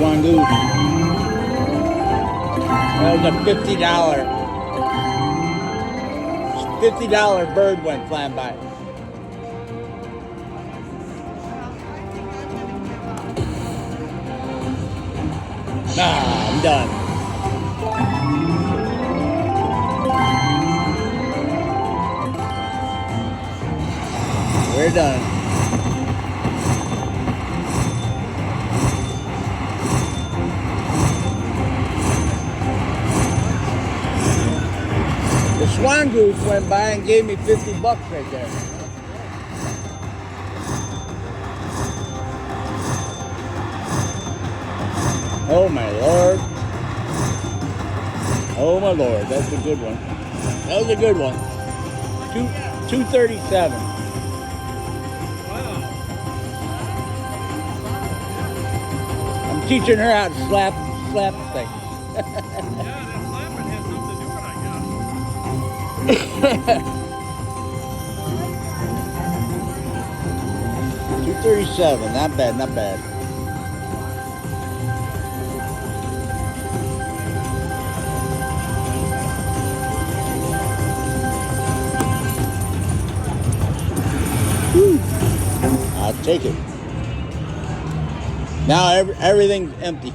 swan goose. That was a $50 bird went flying by. Nah, I'm done. We're done. The swan goose went by and gave me 50 bucks right there. Oh my Lord. Oh my Lord, that's a good one. That was a good one. 237. I'm teaching her how to slap things. Yeah, that slapping has something to do with it, I guess. 237, not bad, not bad. Whew. I'll take it. Now everything's empty.